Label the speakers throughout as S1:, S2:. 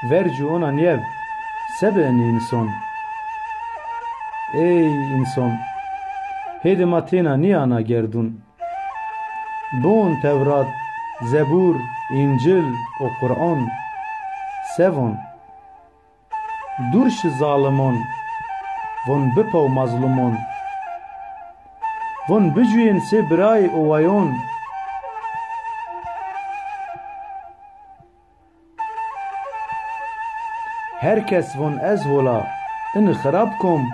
S1: verci ona niyev sebeni inson. Ey inson, hedimatena niyana gerdun. Bon Tevrat, Zebur, İncil o Kur'an sevon. Durş zalimon, von bipav mazlumon. Von bücüyen se biray ovayon. Herkes von ez vola in xarab kom.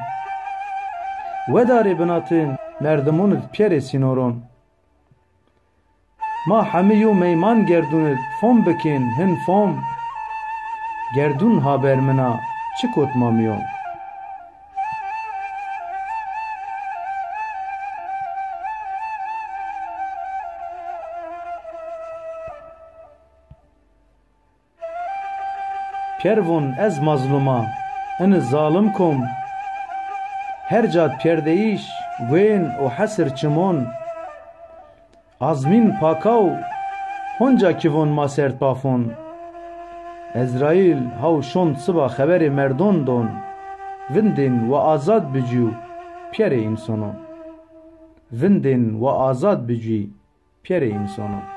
S1: Vedare binatın merdemun piyere sinoron. Ma hamiyo meyman gerdunet fom bikin hin fom. Gerdun haber mina çikot mamiyon. Pervon ez mazluma in zalim kom. Her cad perdeyiş wen o hasır çimon. Azmin pakav honca kivon masert pafon. Ezrail hav şon sıba haberi merdon don. Vindin ve azad bücü piyere insano. Vindin ve azad bücü piyere insano.